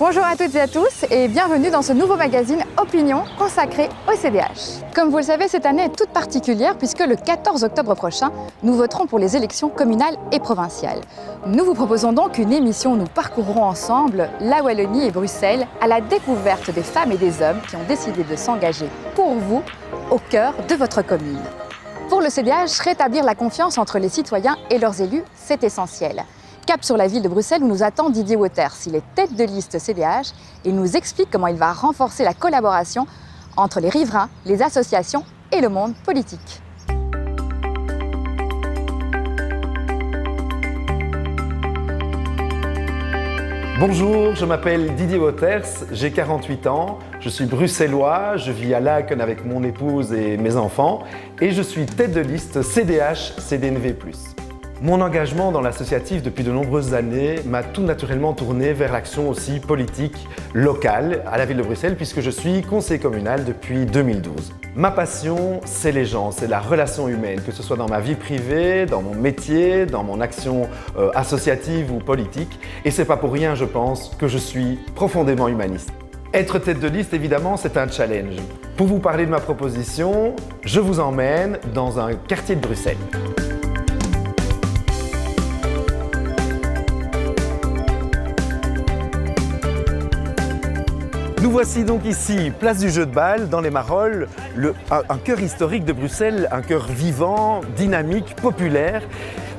Bonjour à toutes et à tous et bienvenue dans ce nouveau magazine Opinion consacré au CDH. Comme vous le savez, cette année est toute particulière puisque le 14 octobre prochain, nous voterons pour les élections communales et provinciales. Nous vous proposons donc une émission où nous parcourrons ensemble la Wallonie et Bruxelles à la découverte des femmes et des hommes qui ont décidé de s'engager pour vous au cœur de votre commune. Pour le CDH, rétablir la confiance entre les citoyens et leurs élus, c'est essentiel. Cap sur la ville de Bruxelles où nous attend Didier Wouters. Il est tête de liste CDH et il nous explique comment il va renforcer la collaboration entre les riverains, les associations et le monde politique. Bonjour, je m'appelle Didier Wouters, j'ai 48 ans, je suis bruxellois, je vis à Laeken avec mon épouse et mes enfants et je suis tête de liste CDH-CDNV+. Mon engagement dans l'associatif depuis de nombreuses années m'a tout naturellement tourné vers l'action aussi politique locale à la ville de Bruxelles puisque je suis conseiller communal depuis 2012. Ma passion, c'est les gens, c'est la relation humaine, que ce soit dans ma vie privée, dans mon métier, dans mon action associative ou politique. Et c'est pas pour rien, je pense, que je suis profondément humaniste. Être tête de liste, évidemment, c'est un challenge. Pour vous parler de ma proposition, je vous emmène dans un quartier de Bruxelles. Nous voici donc ici, place du Jeu de Balle, dans les Marolles, un cœur historique de Bruxelles, un cœur vivant, dynamique, populaire.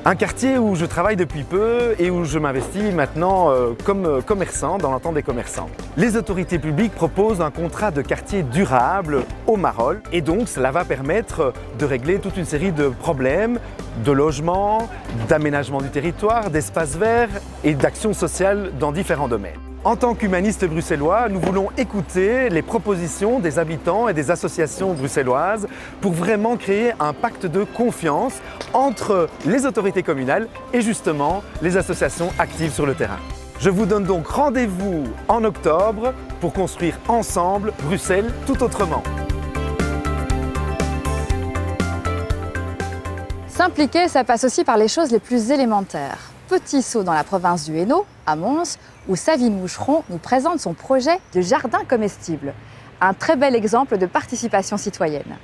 Un quartier où je travaille depuis peu et où je m'investis maintenant comme commerçant, dans l'entente des commerçants. Les autorités publiques proposent un contrat de quartier durable aux Marolles et donc cela va permettre de régler toute une série de problèmes de logement, d'aménagement du territoire, d'espaces verts et d'actions sociales dans différents domaines. En tant qu'humanistes bruxellois, nous voulons écouter les propositions des habitants et des associations bruxelloises pour vraiment créer un pacte de confiance entre les autorités communales et justement les associations actives sur le terrain. Je vous donne donc rendez-vous en octobre pour construire ensemble Bruxelles tout autrement. S'impliquer, ça passe aussi par les choses les plus élémentaires. Petit saut dans la province du Hainaut, à Mons, où Savine Moucheron nous présente son projet de jardin comestible. Un très bel exemple de participation citoyenne.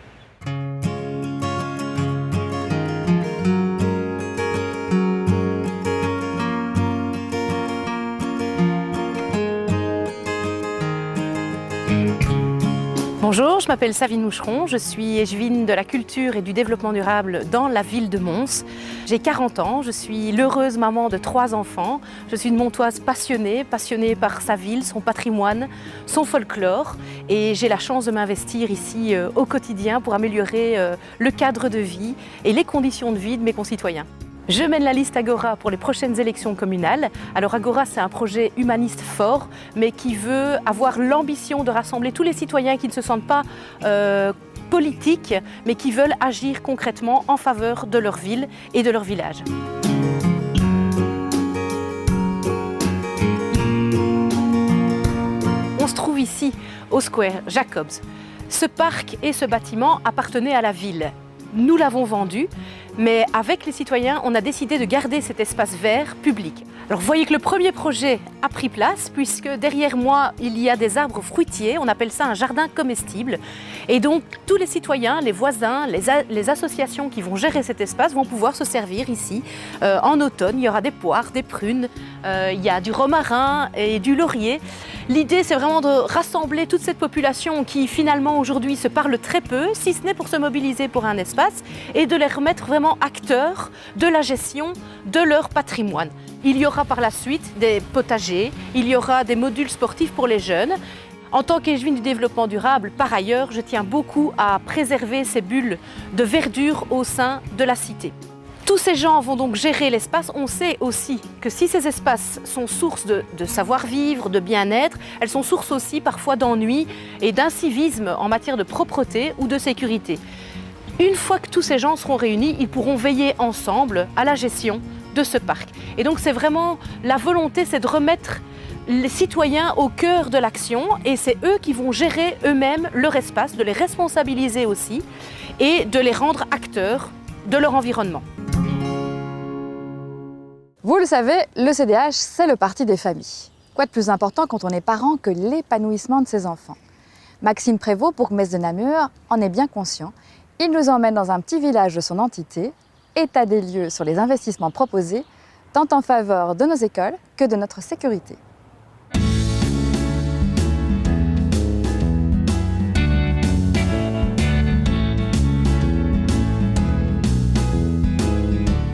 Bonjour, je m'appelle Savine Moucheron, je suis échevine de la culture et du développement durable dans la ville de Mons. J'ai 40 ans, je suis l'heureuse maman de 3 enfants. Je suis une montoise passionnée par sa ville, son patrimoine, son folklore. Et j'ai la chance de m'investir ici au quotidien pour améliorer le cadre de vie et les conditions de vie de mes concitoyens. Je mène la liste Agora pour les prochaines élections communales. Alors Agora, c'est un projet humaniste fort, mais qui veut avoir l'ambition de rassembler tous les citoyens qui ne se sentent pas politiques, mais qui veulent agir concrètement en faveur de leur ville et de leur village. On se trouve ici, au Square Jacobs. Ce parc et ce bâtiment appartenaient à la ville. Nous l'avons vendu, mais avec les citoyens, on a décidé de garder cet espace vert public. Alors vous voyez que le premier projet a pris place, puisque derrière moi, il y a des arbres fruitiers, on appelle ça un jardin comestible. Et donc tous les citoyens, les voisins, les associations qui vont gérer cet espace vont pouvoir se servir ici. En automne, il y aura des poires, des prunes, il y a du romarin et du laurier. L'idée, c'est vraiment de rassembler toute cette population qui finalement aujourd'hui se parle très peu, si ce n'est pour se mobiliser pour un espace, et de les remettre vraiment acteurs de la gestion de leur patrimoine. Il y aura par la suite des potagers, il y aura des modules sportifs pour les jeunes. En tant qu'échevine du développement durable, par ailleurs, je tiens beaucoup à préserver ces bulles de verdure au sein de la cité. Tous ces gens vont donc gérer l'espace. On sait aussi que si ces espaces sont source de savoir-vivre, de bien-être, elles sont source aussi parfois d'ennui et d'incivisme en matière de propreté ou de sécurité. Une fois que tous ces gens seront réunis, ils pourront veiller ensemble à la gestion de ce parc. Et donc c'est vraiment la volonté, c'est de remettre les citoyens au cœur de l'action et c'est eux qui vont gérer eux-mêmes leur espace, de les responsabiliser aussi et de les rendre acteurs de leur environnement. Vous le savez, le CDH, c'est le parti des familles. Quoi de plus important quand on est parent que l'épanouissement de ses enfants? Maxime Prévost, bourgmestre de Namur, en est bien conscient. Il nous emmène dans un petit village de son entité, état des lieux sur les investissements proposés, tant en faveur de nos écoles que de notre sécurité.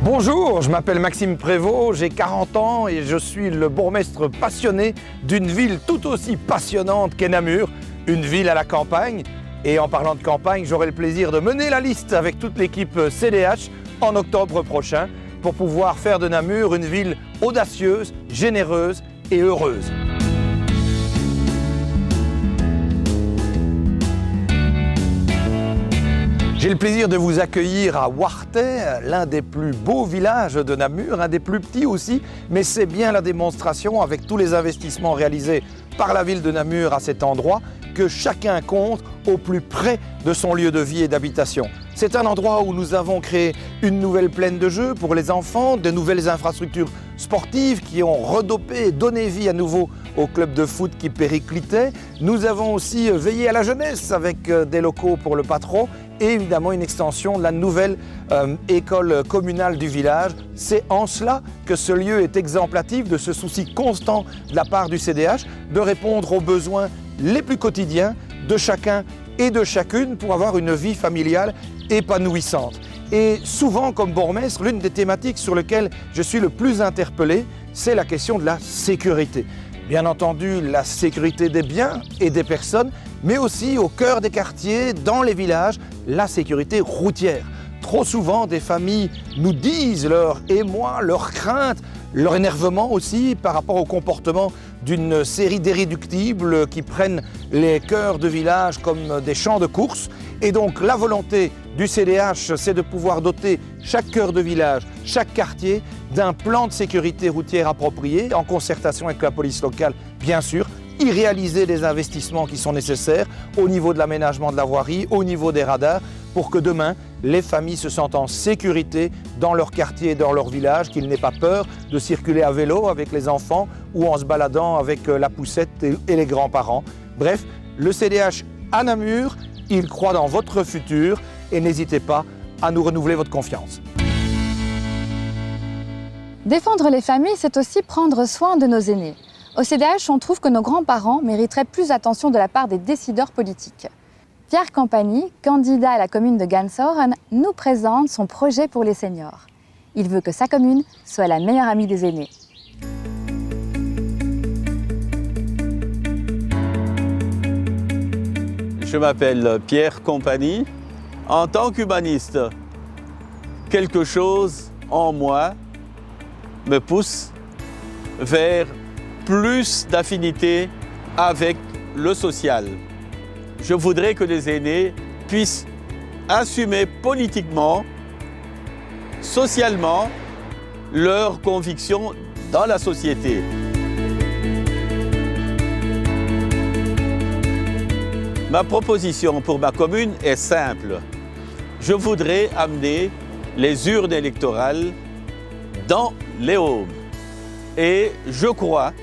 Bonjour, je m'appelle Maxime Prévost, j'ai 40 ans et je suis le bourgmestre passionné d'une ville tout aussi passionnante qu'est Namur, une ville à la campagne. Et en parlant de campagne, j'aurai le plaisir de mener la liste avec toute l'équipe CDH en octobre prochain pour pouvoir faire de Namur une ville audacieuse, généreuse et heureuse. J'ai le plaisir de vous accueillir à Wartais, l'un des plus beaux villages de Namur, un des plus petits aussi, mais c'est bien la démonstration avec tous les investissements réalisés par la ville de Namur à cet endroit que chacun compte au plus près de son lieu de vie et d'habitation. C'est un endroit où nous avons créé une nouvelle plaine de jeux pour les enfants, de nouvelles infrastructures sportives qui ont redopé et donné vie à nouveau au club de foot qui périclitait. Nous avons aussi veillé à la jeunesse avec des locaux pour le patron et évidemment une extension de la nouvelle école communale du village. C'est en cela que ce lieu est exemplatif de ce souci constant de la part du CDH de répondre aux besoins les plus quotidiens de chacun et de chacune pour avoir une vie familiale épanouissante. Et souvent, comme bourgmestre, l'une des thématiques sur lesquelles je suis le plus interpellé, c'est la question de la sécurité. Bien entendu, la sécurité des biens et des personnes, mais aussi au cœur des quartiers, dans les villages, la sécurité routière. Trop souvent, des familles nous disent leur émoi, leur crainte, leur énervement aussi par rapport au comportement d'une série d'irréductibles qui prennent les cœurs de village comme des champs de course. Et donc la volonté du CDH, c'est de pouvoir doter chaque cœur de village, chaque quartier, d'un plan de sécurité routière approprié, en concertation avec la police locale, bien sûr, y réaliser les investissements qui sont nécessaires au niveau de l'aménagement de la voirie, au niveau des radars, pour que demain, les familles se sentent en sécurité dans leur quartier et dans leur village, qu'ils n'aient pas peur de circuler à vélo avec les enfants ou en se baladant avec la poussette et les grands-parents. Bref, le CDH à Namur, il croit dans votre futur et n'hésitez pas à nous renouveler votre confiance. Défendre les familles, c'est aussi prendre soin de nos aînés. Au CDH, on trouve que nos grands-parents mériteraient plus d'attention de la part des décideurs politiques. Pierre Campagny, candidat à la commune de Gansoren, nous présente son projet pour les seniors. Il veut que sa commune soit la meilleure amie des aînés. Je m'appelle Pierre Campagny. En tant qu'humaniste, quelque chose en moi me pousse vers plus d'affinité avec le social. Je voudrais que les aînés puissent assumer politiquement, socialement, leurs convictions dans la société. Ma proposition pour ma commune est simple. Je voudrais amener les urnes électorales dans les homes. Et je crois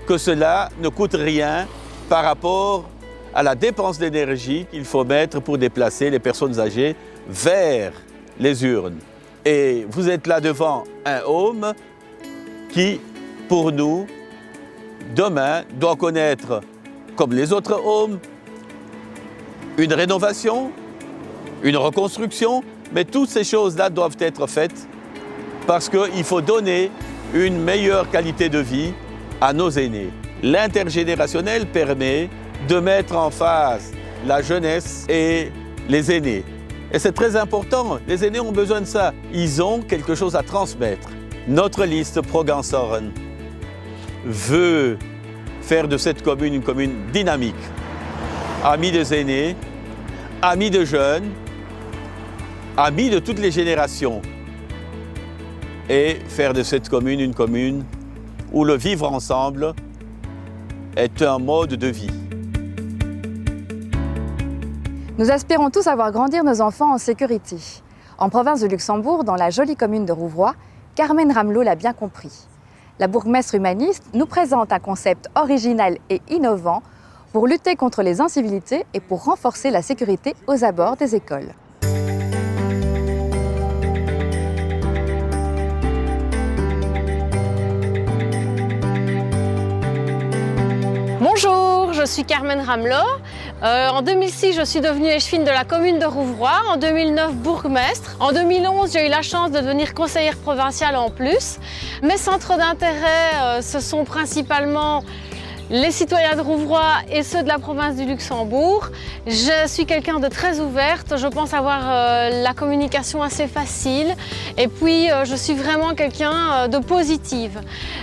que cela ne coûte rien par rapport à la dépense d'énergie qu'il faut mettre pour déplacer les personnes âgées vers les urnes. Et vous êtes là devant un home qui, pour nous, demain, doit connaître, comme les autres homes, une rénovation, une reconstruction, mais toutes ces choses-là doivent être faites parce qu'il faut donner une meilleure qualité de vie à nos aînés. L'intergénérationnel permet de mettre en phase la jeunesse et les aînés. Et c'est très important, les aînés ont besoin de ça. Ils ont quelque chose à transmettre. Notre liste Pro-Gansoren veut faire de cette commune une commune dynamique. Amis des aînés, amis de jeunes, amis de toutes les générations. Et faire de cette commune une commune où le vivre ensemble est un mode de vie. Nous aspirons tous à voir grandir nos enfants en sécurité. En province de Luxembourg, dans la jolie commune de Rouvroy, Carmen Ramelot l'a bien compris. La bourgmestre humaniste nous présente un concept original et innovant pour lutter contre les incivilités et pour renforcer la sécurité aux abords des écoles. Bonjour, je suis Carmen Ramelot. En 2006, je suis devenue échevine de la commune de Rouvroy, en 2009 bourgmestre. En 2011, j'ai eu la chance de devenir conseillère provinciale en plus. Mes centres d'intérêt, ce sont principalement les citoyens de Rouvroy et ceux de la province du Luxembourg. Je suis quelqu'un de très ouverte, je pense avoir la communication assez facile et puis je suis vraiment quelqu'un de positive.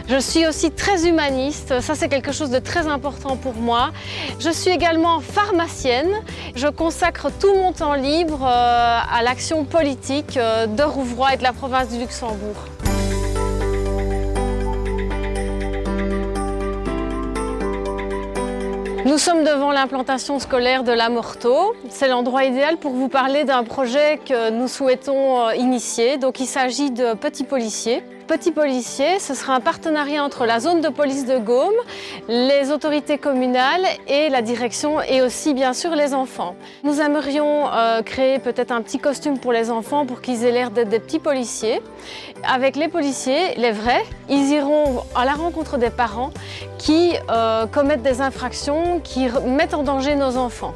Je suis aussi très humaniste, ça c'est quelque chose de très important pour moi. Je suis également pharmacienne, je consacre tout mon temps libre à l'action politique de Rouvroy et de la province du Luxembourg. Nous sommes devant l'implantation scolaire de La Morteau. C'est l'endroit idéal pour vous parler d'un projet que nous souhaitons initier. Donc il s'agit de Petit Policier. Petit Policier, ce sera un partenariat entre la zone de police de Gaume, les autorités communales et la direction et aussi bien sûr les enfants. Nous aimerions créer peut-être un petit costume pour les enfants pour qu'ils aient l'air d'être des petits policiers. Avec les policiers, les vrais, ils iront à la rencontre des parents qui commettent des infractions, qui mettent en danger nos enfants.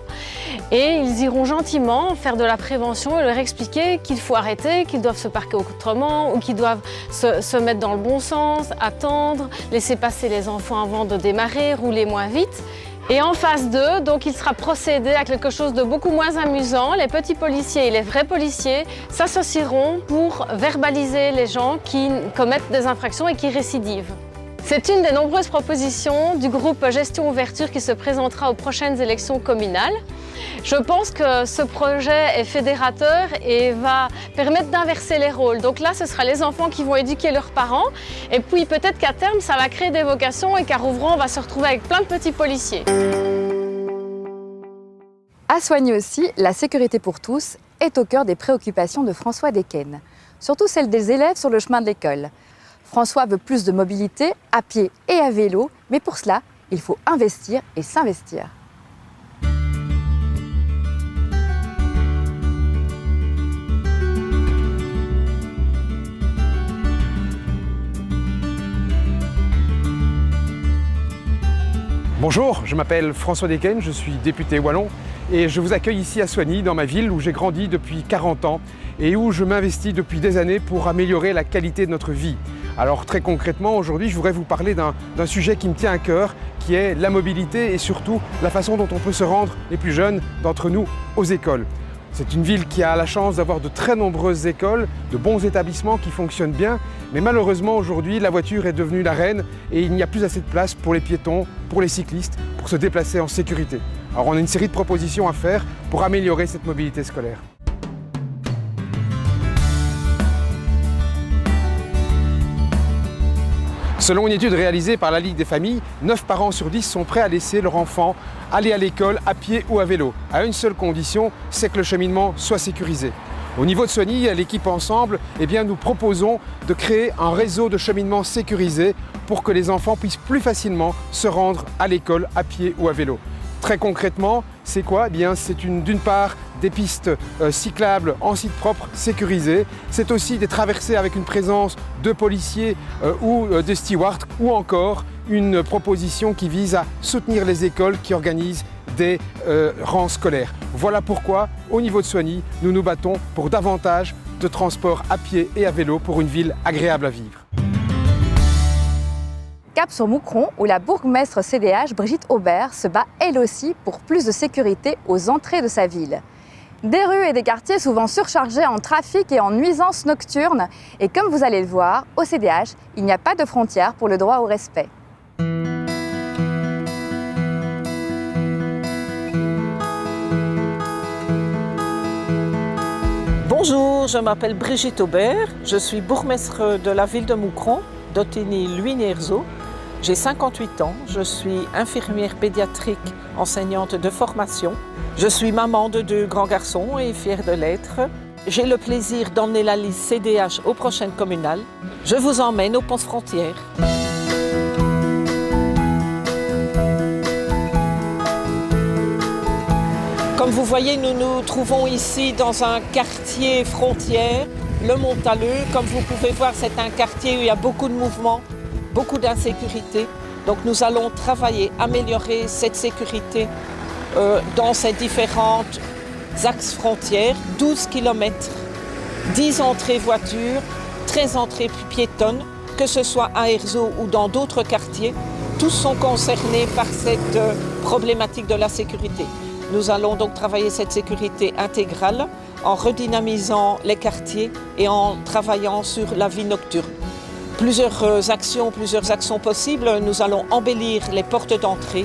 Et ils iront gentiment faire de la prévention et leur expliquer qu'il faut arrêter, qu'ils doivent se parquer autrement ou qu'ils doivent se mettre dans le bon sens, attendre, laisser passer les enfants avant de démarrer, rouler moins vite. Et en phase 2, donc il sera procédé à quelque chose de beaucoup moins amusant. Les petits policiers et les vrais policiers s'associeront pour verbaliser les gens qui commettent des infractions et qui récidivent. C'est une des nombreuses propositions du groupe Gestion Ouverture qui se présentera aux prochaines élections communales. Je pense que ce projet est fédérateur et va permettre d'inverser les rôles. Donc là, ce sera les enfants qui vont éduquer leurs parents. Et puis peut-être qu'à terme, ça va créer des vocations et qu'à Rouvroy, on va se retrouver avec plein de petits policiers. À Soigny aussi, la sécurité pour tous est au cœur des préoccupations de François Desquesnes, surtout celle des élèves sur le chemin de l'école. François veut plus de mobilité, à pied et à vélo, mais pour cela, il faut investir et s'investir. Bonjour, je m'appelle François Desquesnes, je suis député wallon et je vous accueille ici à Soigny, dans ma ville où j'ai grandi depuis 40 ans et où je m'investis depuis des années pour améliorer la qualité de notre vie. Alors très concrètement, aujourd'hui, je voudrais vous parler d'un sujet qui me tient à cœur, qui est la mobilité et surtout la façon dont on peut se rendre, les plus jeunes d'entre nous, aux écoles. C'est une ville qui a la chance d'avoir de très nombreuses écoles, de bons établissements qui fonctionnent bien, mais malheureusement aujourd'hui la voiture est devenue la reine et il n'y a plus assez de place pour les piétons, pour les cyclistes, pour se déplacer en sécurité. Alors on a une série de propositions à faire pour améliorer cette mobilité scolaire. Selon une étude réalisée par la Ligue des familles, 9 parents sur 10 sont prêts à laisser leur enfant aller à l'école à pied ou à vélo, à une seule condition, c'est que le cheminement soit sécurisé. Au niveau de Soigny, l'équipe Ensemble, nous proposons de créer un réseau de cheminement sécurisé pour que les enfants puissent plus facilement se rendre à l'école à pied ou à vélo. Très concrètement, c'est quoi ? C'est d'une part des pistes cyclables en site propre sécurisées, c'est aussi des traversées avec une présence de policiers ou de stewards, ou encore une proposition qui vise à soutenir les écoles qui organisent des rangs scolaires. Voilà pourquoi, au niveau de Soigny, nous nous battons pour davantage de transports à pied et à vélo pour une ville agréable à vivre. Cap sur Moucron, où la bourgmestre CDH, Brigitte Aubert, se bat elle aussi pour plus de sécurité aux entrées de sa ville. Des rues et des quartiers souvent surchargés en trafic et en nuisances nocturnes. Et comme vous allez le voir, au CDH, il n'y a pas de frontière pour le droit au respect. Bonjour, je m'appelle Brigitte Aubert, je suis bourgmestre de la ville de Moucron, d'Ottigny-Luy-Nerzeau. J'ai 58 ans, je suis infirmière pédiatrique enseignante de formation. Je suis maman de 2 grands garçons et fière de l'être. J'ai le plaisir d'emmener la liste CDH aux prochaines communales. Je vous emmène aux Ponts-Frontières. vous voyez, nous nous trouvons ici dans un quartier frontière, le Montaleux. Comme vous pouvez voir, c'est un quartier où il y a beaucoup de mouvements, beaucoup d'insécurité. Donc nous allons travailler, améliorer cette sécurité dans ces différents axes frontières, 12 km, 10 entrées voitures, 13 entrées piétonnes, que ce soit à Erzo ou dans d'autres quartiers, tous sont concernés par cette problématique de la sécurité. Nous allons donc travailler cette sécurité intégrale en redynamisant les quartiers et en travaillant sur la vie nocturne. Plusieurs actions possibles. Nous allons embellir les portes d'entrée.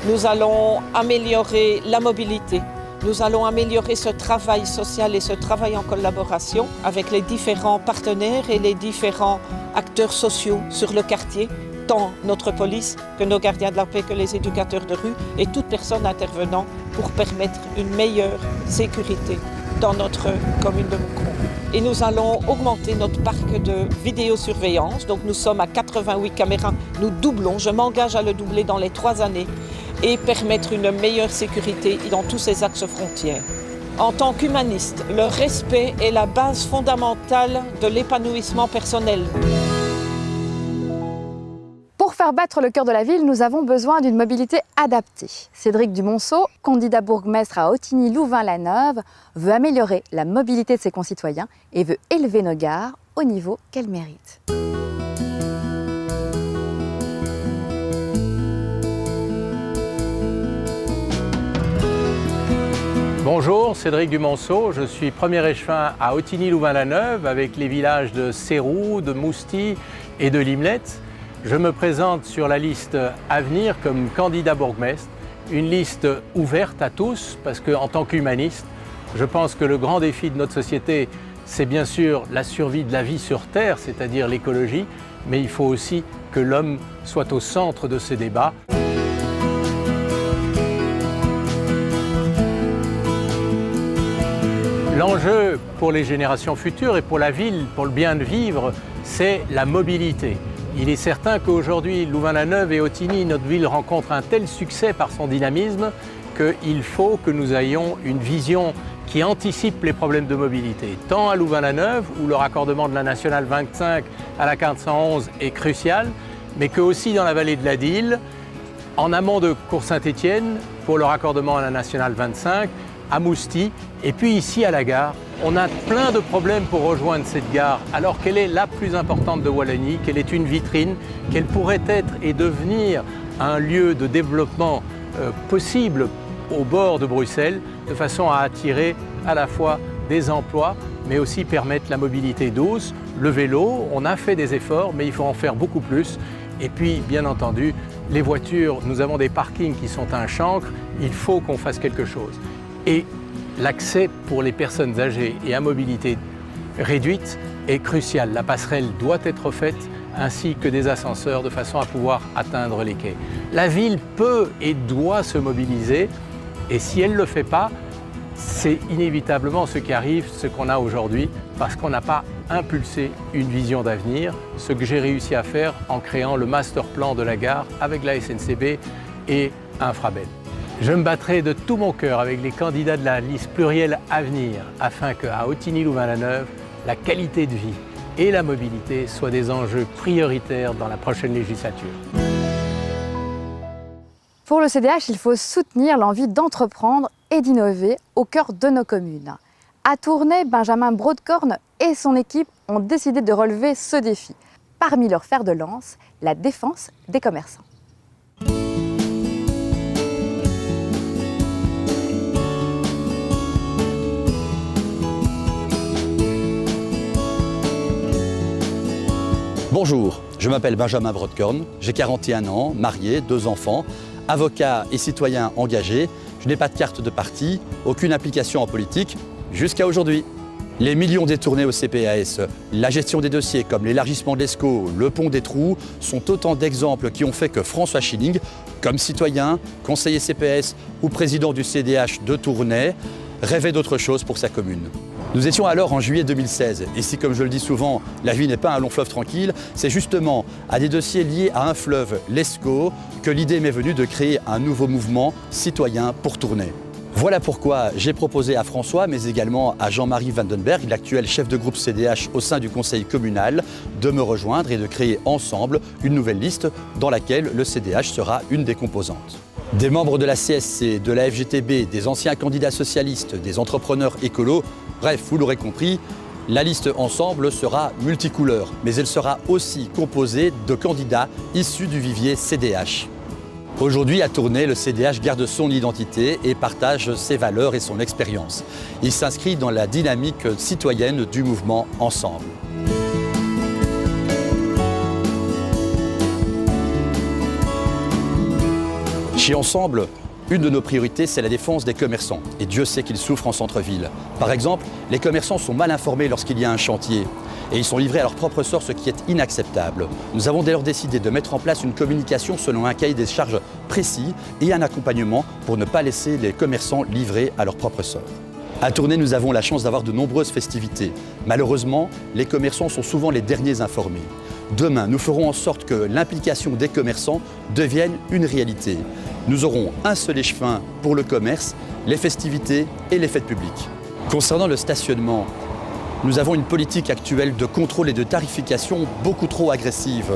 Nous allons améliorer la mobilité. Nous allons améliorer ce travail social et ce travail en collaboration avec les différents partenaires et les différents acteurs sociaux sur le quartier, tant notre police que nos gardiens de la paix, que les éducateurs de rue et toute personne intervenant pour permettre une meilleure sécurité dans notre commune de Moucron. Et nous allons augmenter notre parc de vidéosurveillance. Donc nous sommes à 88 caméras, nous doublons, je m'engage à le doubler dans les 3 années et permettre une meilleure sécurité dans tous ces axes frontières. En tant qu'humaniste, le respect est la base fondamentale de l'épanouissement personnel. Pour faire battre le cœur de la ville, nous avons besoin d'une mobilité adaptée. Cédric Dumonceau, candidat bourgmestre à Ottignies-Louvain-la-Neuve, veut améliorer la mobilité de ses concitoyens et veut élever nos gares au niveau qu'elles méritent. Bonjour, Cédric Dumonceau, je suis premier échevin à Ottignies-Louvain-la-Neuve avec les villages de Céroux, de Mousty et de Limlette. Je me présente sur la liste Avenir comme candidat bourgmestre, une liste ouverte à tous parce qu'en tant qu'humaniste, je pense que le grand défi de notre société, c'est bien sûr la survie de la vie sur Terre, c'est-à-dire l'écologie, mais il faut aussi que l'homme soit au centre de ces débats. L'enjeu pour les générations futures et pour la ville, pour le bien de vivre, c'est la mobilité. Il est certain qu'aujourd'hui, Louvain-la-Neuve et Ottignies, notre ville rencontre un tel succès par son dynamisme qu'il faut que nous ayons une vision qui anticipe les problèmes de mobilité. Tant à Louvain-la-Neuve, où le raccordement de la Nationale 25 à la 411 est crucial, mais que aussi dans la vallée de la Dyle, en amont de Cours-Saint-Étienne, pour le raccordement à la Nationale 25, à Mousty, et puis ici à la gare. On a plein de problèmes pour rejoindre cette gare, alors qu'elle est la plus importante de Wallonie, qu'elle est une vitrine, qu'elle pourrait être et devenir un lieu de développement possible au bord de Bruxelles, de façon à attirer à la fois des emplois, mais aussi permettre la mobilité douce, le vélo. On a fait des efforts, mais il faut en faire beaucoup plus. Et puis, bien entendu, les voitures, nous avons des parkings qui sont un chancre, il faut qu'on fasse quelque chose. Et l'accès pour les personnes âgées et à mobilité réduite est crucial. La passerelle doit être faite, ainsi que des ascenseurs, de façon à pouvoir atteindre les quais. La ville peut et doit se mobiliser, et si elle ne le fait pas, c'est inévitablement ce qui arrive, ce qu'on a aujourd'hui, parce qu'on n'a pas impulsé une vision d'avenir, ce que j'ai réussi à faire en créant le master plan de la gare avec la SNCB et Infrabel. Je me battrai de tout mon cœur avec les candidats de la liste plurielle Avenir afin qu'à Ottignies-Louvain-la-Neuve, la qualité de vie et la mobilité soient des enjeux prioritaires dans la prochaine législature. Pour le CDH, il faut soutenir l'envie d'entreprendre et d'innover au cœur de nos communes. À Tournai, Benjamin Brodecorne et son équipe ont décidé de relever ce défi. Parmi leurs fers de lance, la défense des commerçants. Bonjour, je m'appelle Benjamin Brodecorne, j'ai 41 ans, marié, 2 enfants, avocat et citoyen engagé. Je n'ai pas de carte de parti, aucune implication en politique, jusqu'à aujourd'hui. Les millions détournés au CPAS, la gestion des dossiers comme l'élargissement de l'ESCO, le pont des Trous, sont autant d'exemples qui ont fait que François Schilling, comme citoyen, conseiller CPS ou président du CDH de Tournai, rêvait d'autre chose pour sa commune. Nous étions alors en juillet 2016, et si, comme je le dis souvent, la vie n'est pas un long fleuve tranquille, c'est justement à des dossiers liés à un fleuve, l'ESCO, que l'idée m'est venue de créer un nouveau mouvement citoyen pour Tournai. Voilà pourquoi j'ai proposé à François, mais également à Jean-Marie Vandenberg, l'actuel chef de groupe CDH au sein du conseil communal, de me rejoindre et de créer ensemble une nouvelle liste dans laquelle le CDH sera une des composantes. Des membres de la CSC, de la FGTB, des anciens candidats socialistes, des entrepreneurs écolos, bref, vous l'aurez compris, la liste ensemble sera multicouleur, mais elle sera aussi composée de candidats issus du vivier CDH. Aujourd'hui, à Tournai, le CDH garde son identité et partage ses valeurs et son expérience. Il s'inscrit dans la dynamique citoyenne du mouvement Ensemble. Chez Ensemble, une de nos priorités, c'est la défense des commerçants. Et Dieu sait qu'ils souffrent en centre-ville. Par exemple, les commerçants sont mal informés lorsqu'il y a un chantier. Et ils sont livrés à leur propre sort, ce qui est inacceptable. Nous avons dès lors décidé de mettre en place une communication selon un cahier des charges précis et un accompagnement pour ne pas laisser les commerçants livrés à leur propre sort. À Tournai, nous avons la chance d'avoir de nombreuses festivités. Malheureusement, les commerçants sont souvent les derniers informés. Demain, nous ferons en sorte que l'implication des commerçants devienne une réalité. Nous aurons un seul échevin pour le commerce, les festivités et les fêtes publiques. Concernant le stationnement, nous avons une politique actuelle de contrôle et de tarification beaucoup trop agressive.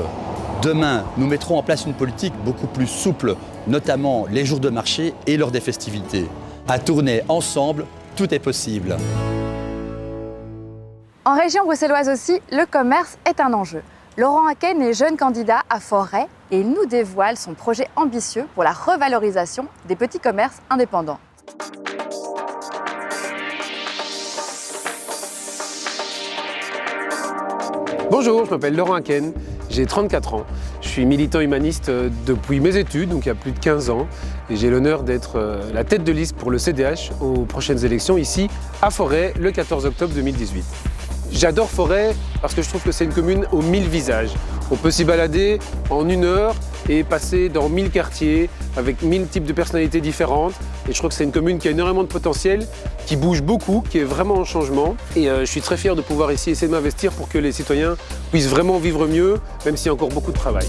Demain, nous mettrons en place une politique beaucoup plus souple, notamment les jours de marché et lors des festivités. À Tournai, ensemble, tout est possible. En région bruxelloise aussi, le commerce est un enjeu. Laurent Haken est jeune candidat à Forêt et il nous dévoile son projet ambitieux pour la revalorisation des petits commerces indépendants. Bonjour, je m'appelle Laurent Haken, j'ai 34 ans. Je suis militant humaniste depuis mes études, donc il y a plus de 15 ans. Et j'ai l'honneur d'être la tête de liste pour le CDH aux prochaines élections ici à Forêt le 14 octobre 2018. J'adore Forêt parce que je trouve que c'est une commune aux 1000 visages. On peut s'y balader en 1 heure et passer dans 1000 quartiers avec 1000 types de personnalités différentes. Et je trouve que c'est une commune qui a énormément de potentiel, qui bouge beaucoup, qui est vraiment en changement. Et je suis très fier de pouvoir ici essayer de m'investir pour que les citoyens puissent vraiment vivre mieux, même s'il y a encore beaucoup de travail.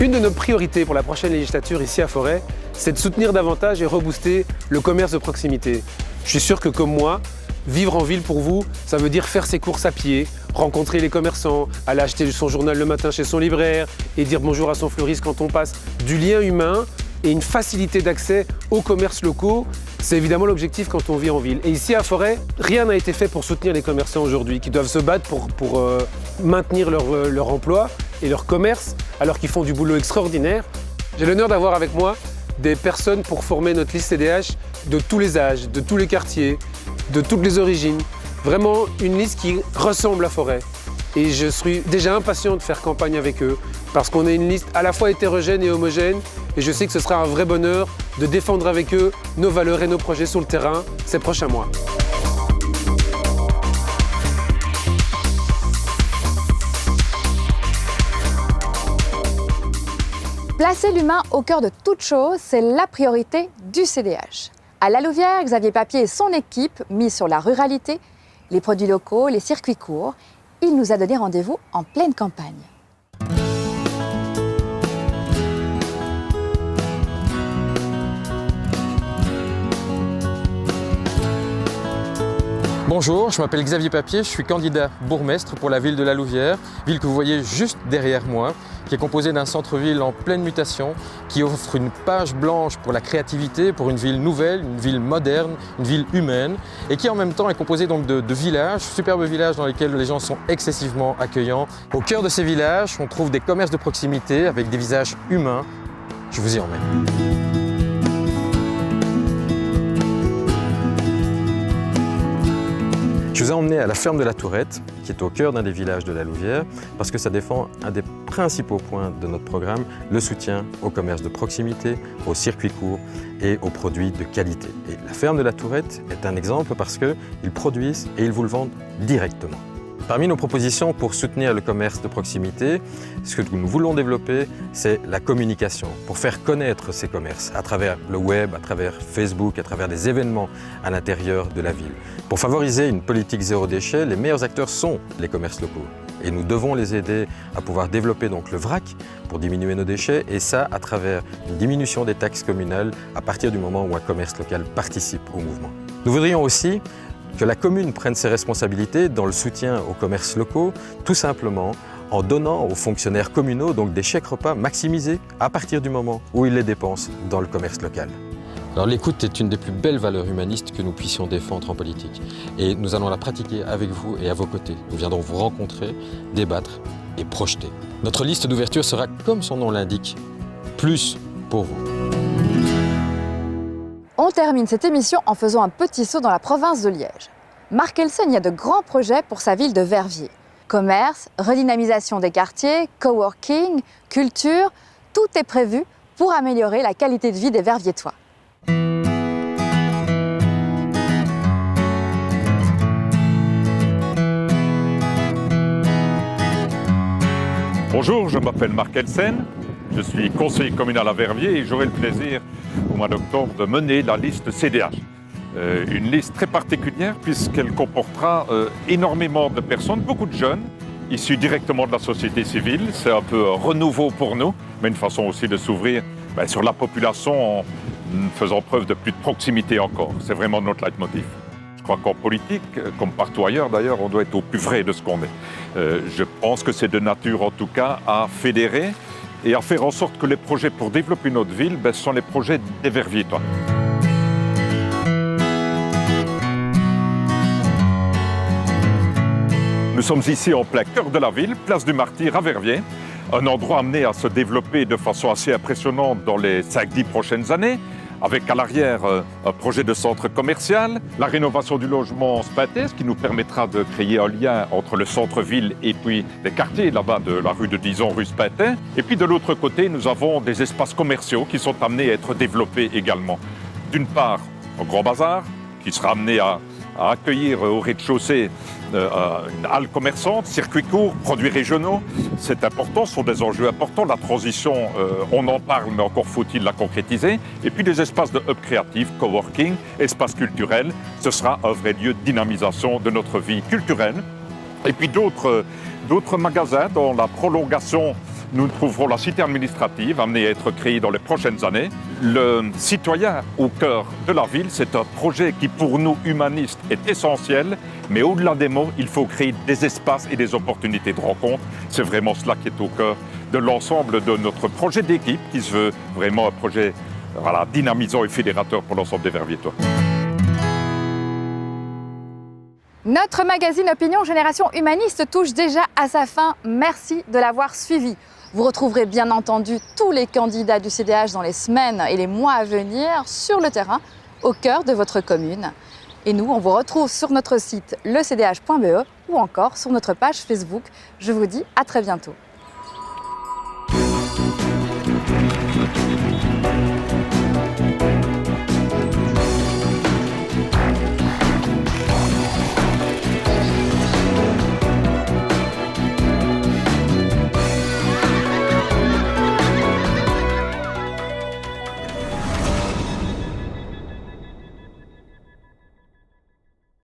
Une de nos priorités pour la prochaine législature ici à Forêt, c'est de soutenir davantage et rebooster le commerce de proximité. Je suis sûr que comme moi, vivre en ville pour vous, ça veut dire faire ses courses à pied, rencontrer les commerçants, aller acheter son journal le matin chez son libraire et dire bonjour à son fleuriste quand on passe. Du lien humain et une facilité d'accès aux commerces locaux, c'est évidemment l'objectif quand on vit en ville. Et ici à Forêt, rien n'a été fait pour soutenir les commerçants aujourd'hui, qui doivent se battre pour maintenir leur emploi et leur commerce, alors qu'ils font du boulot extraordinaire. J'ai l'honneur d'avoir avec moi des personnes pour former notre liste CDH de tous les âges, de tous les quartiers, de toutes les origines. Vraiment une liste qui ressemble à Forêt. Et je suis déjà impatient de faire campagne avec eux parce qu'on est une liste à la fois hétérogène et homogène et je sais que ce sera un vrai bonheur de défendre avec eux nos valeurs et nos projets sur le terrain ces prochains mois. Placer l'humain au cœur de toute chose, c'est la priorité du CDH. À La Louvière, Xavier Papier et son équipe misent sur la ruralité, les produits locaux, les circuits courts. Il nous a donné rendez-vous en pleine campagne. Bonjour, je m'appelle Xavier Papier, je suis candidat bourgmestre pour la ville de La Louvière, ville que vous voyez juste derrière moi, qui est composée d'un centre-ville en pleine mutation, qui offre une page blanche pour la créativité, pour une ville nouvelle, une ville moderne, une ville humaine, et qui en même temps est composée donc de villages, superbes villages dans lesquels les gens sont excessivement accueillants. Au cœur de ces villages, on trouve des commerces de proximité avec des visages humains. Je vous y emmène. Je vous ai emmené à la ferme de la Tourette, qui est au cœur d'un des villages de La Louvière, parce que ça défend un des principaux points de notre programme, le soutien au commerce de proximité, aux circuits courts et aux produits de qualité. Et la ferme de la Tourette est un exemple parce qu'ils produisent et ils vous le vendent directement. Parmi nos propositions pour soutenir le commerce de proximité, ce que nous voulons développer, c'est la communication, pour faire connaître ces commerces à travers le web, à travers Facebook, à travers des événements à l'intérieur de la ville. Pour favoriser une politique zéro déchet, les meilleurs acteurs sont les commerces locaux. Et nous devons les aider à pouvoir développer donc le vrac pour diminuer nos déchets, et ça à travers une diminution des taxes communales à partir du moment où un commerce local participe au mouvement. Nous voudrions aussi que la commune prenne ses responsabilités dans le soutien aux commerces locaux, tout simplement en donnant aux fonctionnaires communaux donc des chèques repas maximisés à partir du moment où ils les dépensent dans le commerce local. Alors l'écoute est une des plus belles valeurs humanistes que nous puissions défendre en politique. Et nous allons la pratiquer avec vous et à vos côtés. Nous viendrons vous rencontrer, débattre et projeter. Notre liste d'ouverture sera, comme son nom l'indique, plus pour vous. On termine cette émission en faisant un petit saut dans la province de Liège. Marc Elsen y a de grands projets pour sa ville de Verviers. Commerce, redynamisation des quartiers, coworking, culture, tout est prévu pour améliorer la qualité de vie des Verviétois. Bonjour, je m'appelle Marc Elsen, je suis conseiller communal à Verviers et j'aurai le plaisir au mois d'octobre de mener la liste CDH. Une liste très particulière puisqu'elle comportera énormément de personnes, beaucoup de jeunes, issus directement de la société civile. C'est un peu un renouveau pour nous, mais une façon aussi de s'ouvrir sur la population en faisant preuve de plus de proximité encore. C'est vraiment notre leitmotiv. Je crois qu'en politique, comme partout ailleurs d'ailleurs, on doit être au plus vrai de ce qu'on est. Je pense que c'est de nature en tout cas à fédérer et à faire en sorte que les projets pour développer notre ville sont les projets des Verviétois. Nous sommes ici en plein cœur de la ville, place du Martyr à Verviers, un endroit amené à se développer de façon assez impressionnante dans les 5-10 prochaines années, avec à l'arrière un projet de centre commercial, la rénovation du logement Spintès qui nous permettra de créer un lien entre le centre-ville et puis les quartiers là-bas de la rue de Dizon, rue Spintès. Et puis de l'autre côté, nous avons des espaces commerciaux qui sont amenés à être développés également. D'une part, un grand bazar qui sera amené à accueillir au rez-de-chaussée une halle commerçante, circuit court, produits régionaux. C'est important, ce sont des enjeux importants. La transition, on en parle, mais encore faut-il la concrétiser. Et puis des espaces de hub créatif, coworking, espaces culturels. Ce sera un vrai lieu de dynamisation de notre vie culturelle. Et puis d'autres magasins dans la prolongation. Nous trouverons la cité administrative amenée à être créée dans les prochaines années. Le citoyen au cœur de la ville, c'est un projet qui pour nous humanistes est essentiel, mais au-delà des mots, il faut créer des espaces et des opportunités de rencontre. C'est vraiment cela qui est au cœur de l'ensemble de notre projet d'équipe, qui se veut vraiment un projet dynamisant et fédérateur pour l'ensemble des Verviétois. Notre magazine Opinion Génération Humaniste touche déjà à sa fin. Merci de l'avoir suivi. Vous retrouverez bien entendu tous les candidats du CDH dans les semaines et les mois à venir sur le terrain, au cœur de votre commune. Et nous, on vous retrouve sur notre site lecdh.be ou encore sur notre page Facebook. Je vous dis à très bientôt.